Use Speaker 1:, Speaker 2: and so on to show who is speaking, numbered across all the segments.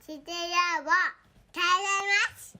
Speaker 1: シテラボ帰れます。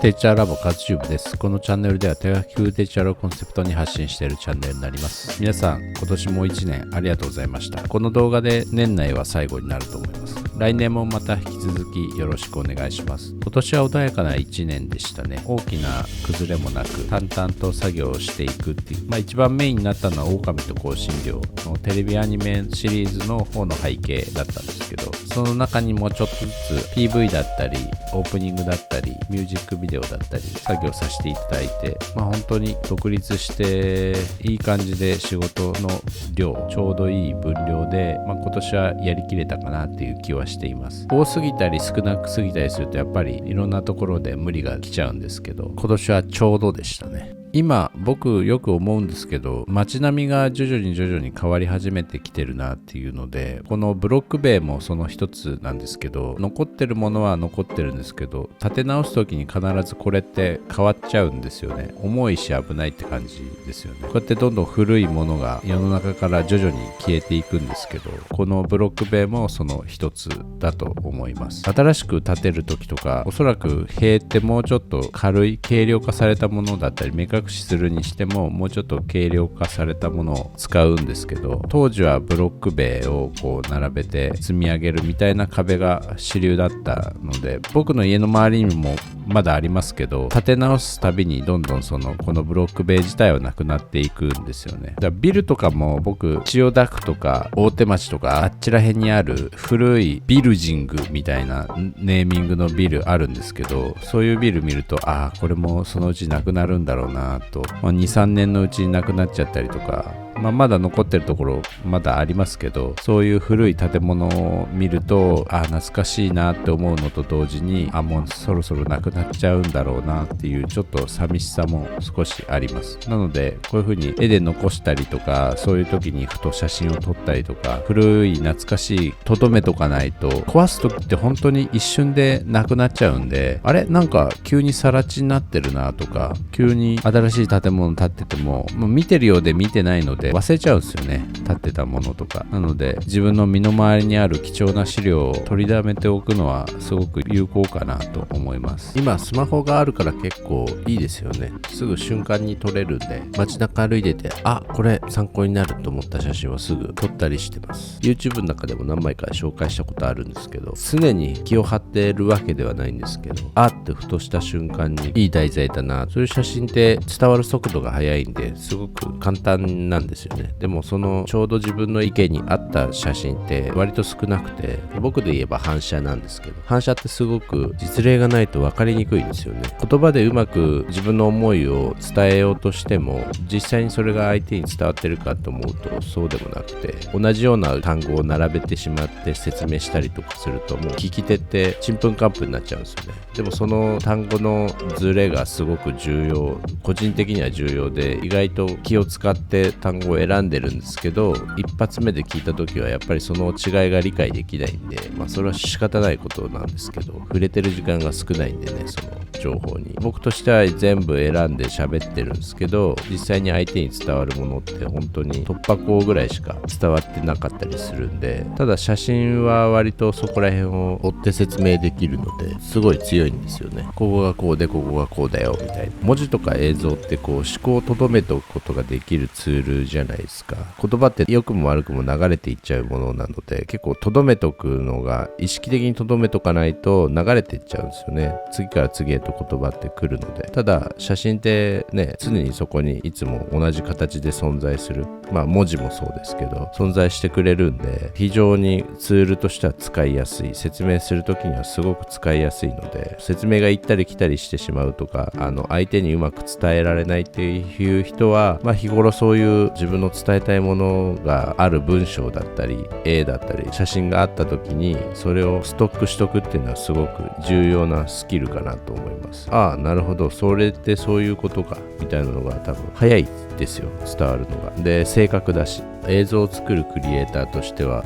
Speaker 2: テーチャーラボカズチューブです。このチャンネルでは手書き風テーチャーをコンセプトに発信しているチャンネルになります。皆さん、今年も1年ありがとうございました。この動画で年内は最後になると思います。来年もまた引き続きよろしくお願いします。今年は穏やかな1年でしたね。大きな崩れもなく淡々と作業をしていくっていう、一番メインになったのは狼と香辛料のテレビアニメシリーズの方の背景だったんですけど、その中にもちょっとずつ PV だったりオープニングだったりミュージックビデオだったり作業させていただいて、本当に独立していい感じで仕事の量ちょうどいい分量で、今年はやりきれたかなっていう気はしています。多すぎたり少なくすぎたりするとやっぱりいろんなところで無理が来ちゃうんですけど、今年はちょうどでしたね。今僕よく思うんですけど、街並みが徐々に変わり始めてきてるなっていうので、このブロック塀もその一つなんですけど、残ってるものは残ってるんですけど、建て直す時に必ずこれって変わっちゃうんですよね。重いし危ないって感じですよね。こうやってどんどん古いものが世の中から徐々に消えていくんですけど、このブロック塀もその一つだと思います。新しく建てる時とか、おそらく塀ってもうちょっと軽い軽量化されたものだったり、目隠しするにしてももうちょっと軽量化されたものを使うんですけど、当時はブロック塀をこう並べて積み上げるみたいな壁が主流だったので、僕の家の周りにもまだありますけど、建て直すたびにどんどんこのブロック塀自体はなくなっていくんですよね。だからビルとかも僕千代田区とか大手町とかあっちら辺にある古いビルジングみたいなネーミングのビルあるんですけど、そういうビル見るとこれもそのうちなくなるんだろうなと、2、3年のうちになくなっちゃったりとか、まだ残ってるところまだありますけど、そういう古い建物を見ると懐かしいなって思うのと同時にもうそろそろなくなっちゃうんだろうなっていうちょっと寂しさも少しあります。なのでこういう風に絵で残したりとか、そういう時にふと写真を撮ったりとか、古い懐かしいとどめとかないと、壊す時って本当に一瞬でなくなっちゃうんで、なんか急に更地になってるなとか、急に新しい建物建ってても見てるようで見てないので忘れちゃうんですよね、建ってたものとか。なので自分の身の回りにある貴重な資料を取りだめておくのはすごく有効かなと思います。今スマホがあるから結構いいですよね。すぐ瞬間に撮れるんで、街中歩いててこれ参考になると思った写真をすぐ撮ったりしてます。 YouTube の中でも何枚か紹介したことあるんですけど、常に気を張ってるわけではないんですけど、ってふとした瞬間にいい題材だな、そういう写真って伝わる速度が速いんですごく簡単なんですよね。でもちょうど自分の意見に合った写真って割と少なくて、僕で言えば反射なんですけど、反射ってすごく実例がないと分かりにくいんですよね。言葉でうまく自分の思いを伝えようとしても、実際にそれが相手に伝わってるかと思うとそうでもなくて、同じような単語を並べてしまって説明したりとかすると、もう聞き手ってちんぷんかんぷんになっちゃうんですよね。でもその単語のズレがすごく重要、個人的には重要で、意外と気を使って単語を選んでるんですけど、一発目で聞いた時はやっぱりその違いが理解できないんで、それは仕方ないことなんですけど、触れてる時間が少ないんでね、その情報に僕としては全部選んで喋ってるんですけど、実際に相手に伝わるものって本当に突破口ぐらいしか伝わってなかったりするんで、ただ写真は割とそこら辺を追って説明できるのですごい強いんですよね。ここがこうでここがこうだよみたいな。文字とか映像って思考を留めておくことができるツールじゃないですか。言葉って良くも悪くも流れていっちゃうものなので、結構留めとくのが意識的に留めとかないと流れていっちゃうんですよね。次から次へと言葉って来るので。ただ写真ってね、常にそこにいつも同じ形で存在する、文字もそうですけど存在してくれるんで、非常にツールとしては使いやすい、説明するときにはすごく使いやすいので、説明が行ったり来たりしてしまうとか、相手にうまく伝えられないっていう人は、日頃そういう自分の伝えたいものがある文章だったり絵だったり写真があった時に、それをストックしとくっていうのはすごく重要なスキルかなと思います。なるほど、それってそういうことかみたいなのが多分早いですよ、伝わるのが。で、正確だし、映像を作るクリエイターとしては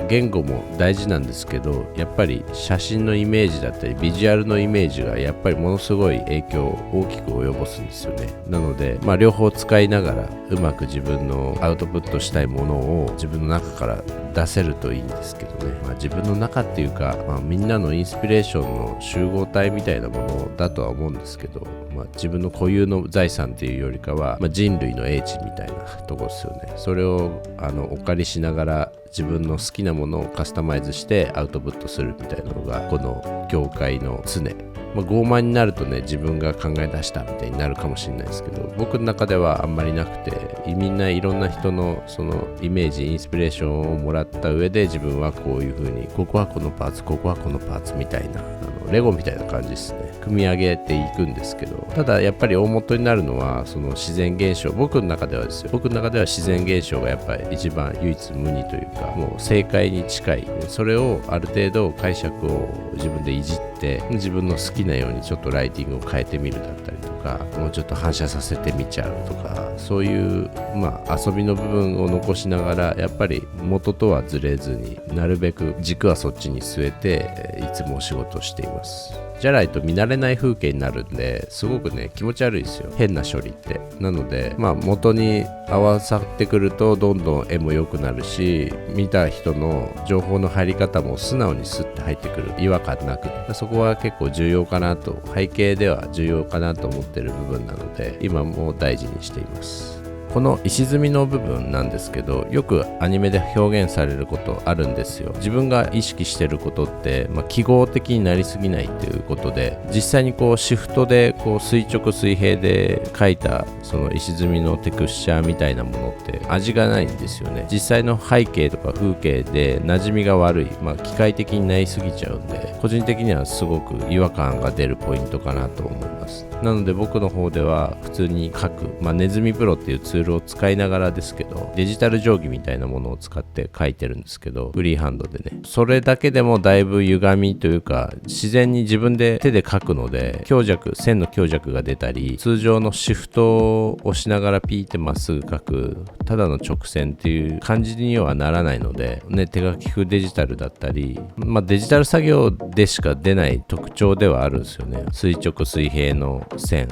Speaker 2: 言語も大事なんですけど、やっぱり写真のイメージだったりビジュアルのイメージがやっぱりものすごい影響を大きく及ぼすんですよね。なので、両方使いながらうまく自分分のアウトプットしたいものを自分の中から出せるといいんですけどね、自分の中っていうか、みんなのインスピレーションの集合体みたいなものだとは思うんですけど、自分の固有の財産っていうよりかは、人類の英知みたいなところですよね。それをお借りしながら自分の好きなものをカスタマイズしてアウトプットするみたいなのがこの業界の常。傲慢になるとね、自分が考え出したみたいになるかもしれないですけど、僕の中ではあんまりなくて、みんないろんな人のそのイメージ、インスピレーションをもらった上で、自分はこういう風に、ここはこのパーツ、ここはこのパーツみたいな、レゴみたいな感じですね。組み上げていくんですけど、ただやっぱり大元になるのはその自然現象。僕の中では自然現象がやっぱり一番唯一無二というか、もう正解に近い。それをある程度解釈を自分でいじって、自分の好きなようにちょっとライティングを変えてみるだったりとか、もうちょっと反射させてみちゃうとか、そういう遊びの部分を残しながら、やっぱり元とはずれずになるべく軸はそっちに据えていつもお仕事しています。じゃないと見慣れない風景になるんで、すごくね気持ち悪いですよ、変な処理って。なので元に合わさってくるとどんどん絵も良くなるし、見た人の情報の入り方も素直にスッて入ってくる、違和感なく。そこは結構重要かなと、背景では重要かなと思ってる部分なので、今も大事にしています。この石積みの部分なんですけど、よくアニメで表現されることあるんですよ。自分が意識してることって、記号的になりすぎないっていうことで、実際にこうシフトでこう垂直水平で描いたその石積みのテクスチャーみたいなものって味がないんですよね。実際の背景とか風景で馴染みが悪い、機械的になりすぎちゃうんで、個人的にはすごく違和感が出るポイントかなと思います。なので僕の方では普通に描く、ネズミプロっていうツールを使いながらですけど、デジタル定規みたいなものを使って描いてるんですけど、フリーハンドでね、それだけでもだいぶ歪みというか、自然に自分で手で描くので線の強弱が出たり、通常のシフトを押しながらピーってまっすぐ描くただの直線っていう感じにはならないので、手書き風デジタルだったり、デジタル作業でしか出ない特徴ではあるんですよね。垂直水平の線、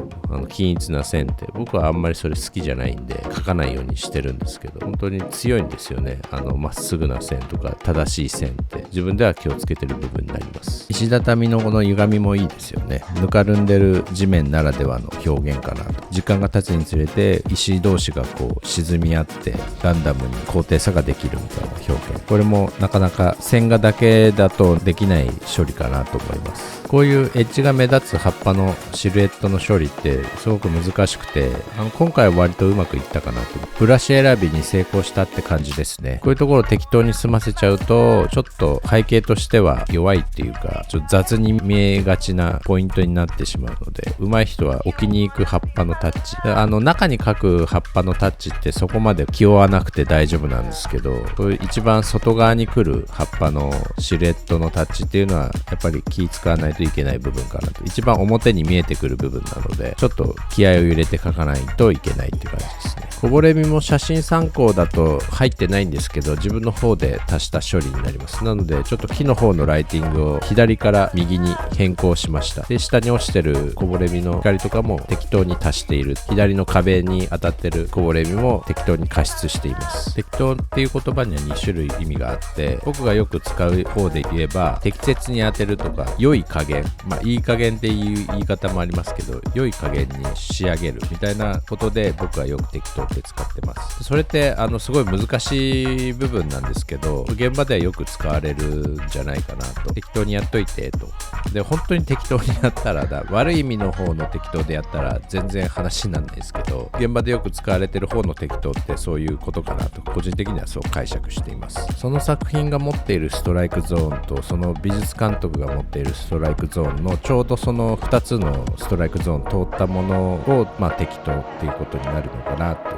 Speaker 2: 均一な線って僕はあんまりそれ好きじゃないんで書かないようにしてるんですけど、本当に強いんですよね。まっすぐな線とか正しい線って自分では気をつけてる部分になります。石畳のこの歪みもいいですよね。ぬかるんでる地面ならではの表現かなと。時間が経つにつれて石同士がこう沈み合ってランダムに高低差ができるみたいな表現、これもなかなか線画だけだとできない処理かなと思います。こういうエッジが目立つ葉っぱのシルエットの処理ってすごく難しくて、今回は割とうまくいったかなと。ブラシ選びに成功したって感じですね。こういうところを適当に済ませちゃうと、ちょっと背景としては弱いっていうか、ちょっと雑に見えがちなポイントになってしまうので、上手い人は置きに行く葉っぱのタッチ、中に描く葉っぱのタッチってそこまで気負わなくて大丈夫なんですけど、こういう一番外側に来る葉っぱのシルエットのタッチっていうのはやっぱり気使わないといけない部分かなと。一番表に見えてくる部分なので、ちょっと気合を入れて描かないといけないっていう感じですね。こぼれみも写真参考だと入ってないんですけど、自分の方で足した処理になります。なのでちょっと木の方のライティングを左から右に変更しました。で、下に落ちてるこぼれみの光とかも適当に足している。左の壁に当たってるこぼれみも適当に加湿しています。適当っていう言葉には2種類意味があって、僕がよく使う方で言えば適切に当てるとか、良い加減、いい加減っていう言い方もありますけど、良い加減に仕上げるみたいなことで僕はよく適当って使ってます。それってすごい難しい部分なんですけど、現場ではよく使われるんじゃないかなと。適当にやっといてと。で、本当に適当にやったら悪い意味の方の適当でやったら全然話にならないですけど、現場でよく使われてる方の適当ってそういうことかなと、個人的にはそう解釈しています。その作品が持っているストライクゾーンと、その美術監督が持っているストライクゾーンのちょうどその2つのストライクゾーン通ったものを適当っていうことになるのかなと。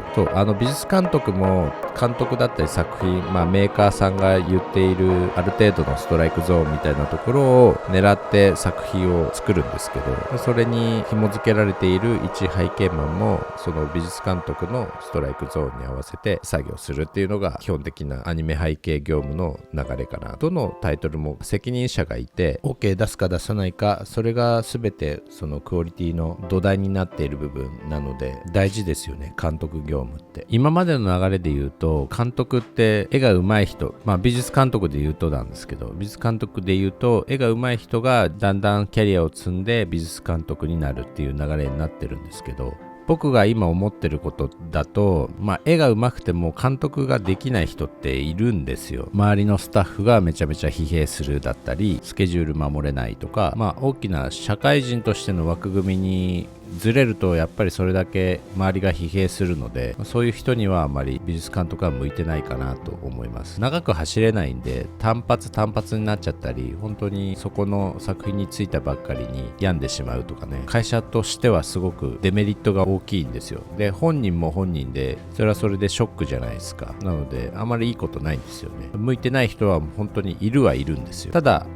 Speaker 2: 美術監督も監督だったり作品、メーカーさんが言っているある程度のストライクゾーンみたいなところを狙って作品を作るんですけど、それに紐付けられている一背景マンもその美術監督のストライクゾーンに合わせて作業するっていうのが基本的なアニメ背景業務の流れかな。どのタイトルも責任者がいて OK 出すか出さないか、それが全てそのクオリティの土台になっている部分なので大事ですよね、監督業務って。今までの流れで言うと監督って絵が上手い人、美術監督で言うとなんですけど、美術監督で言うと絵が上手い人がだんだんキャリアを積んで美術監督になるっていう流れになってるんですけど、僕が今思ってることだと、絵が上手くても監督ができない人っているんですよ。周りのスタッフがめちゃめちゃ疲弊するだったり、スケジュール守れないとか、大きな社会人としての枠組みにずれるとやっぱりそれだけ周りが疲弊するので、そういう人にはあまり美術監督は向いてないかなと思います。長く走れないんで単発になっちゃったり、本当にそこの作品についたばっかりに病んでしまうとかね、会社としてはすごくデメリットが大きいんですよ。で、本人も本人でそれはそれでショックじゃないですか。なのであまりいいことないんですよね。向いてない人は本当にいるはいるんですよ。ただ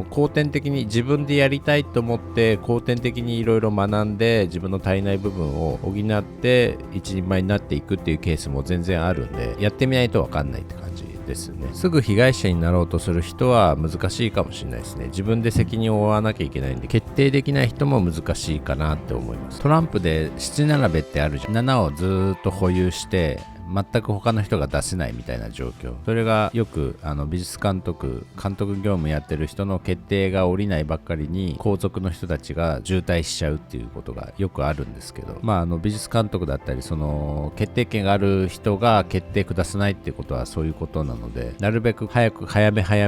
Speaker 2: 後天的に自分でやりたいと思って後天的にいろいろ学んで自分の足りない部分を補って一人前になっていくっていうケースも全然あるんで、やってみないと分かんないって感じですね。すぐ被害者になろうとする人は難しいかもしれないですね。自分で責任を負わなきゃいけないんで、決定できない人も難しいかなって思います。トランプで7並べってあるじゃん。7をずっと保有して全く他の人が出せないみたいな状況、それがよく美術監督業務やってる人の決定が下りないばっかりに後続の人たちが渋滞しちゃうっていうことがよくあるんですけど、美術監督だったりその決定権がある人が決定下さないっていうことはそういうことなので、なるべく早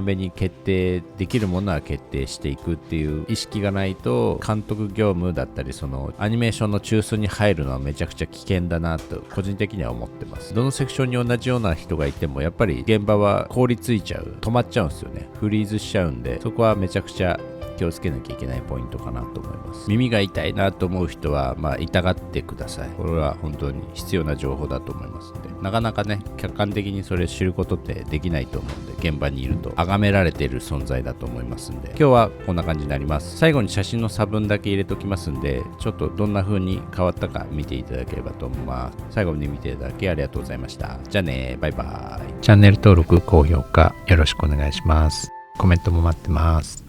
Speaker 2: めに決定できるものは決定していくっていう意識がないと、監督業務だったりそのアニメーションの中枢に入るのはめちゃくちゃ危険だなと個人的には思ってます。どのセクションに同じような人がいてもやっぱり現場は凍りついちゃう、止まっちゃうんですよね。フリーズしちゃうんで、そこはめちゃくちゃ気をつけなきゃいけないポイントかなと思います。耳が痛いなと思う人は痛がってください。これは本当に必要な情報だと思いますので、なかなかね客観的にそれ知ることってできないと思うんで、現場にいると崇められている存在だと思いますんで、今日はこんな感じになります。最後に写真の差分だけ入れときますんで、ちょっとどんな風に変わったか見ていただければと思います。最後まで見ていただきありがとうございました。じゃあね、バイバイ。チャンネル登録高評価よろしくお願いします。コメントも待ってます。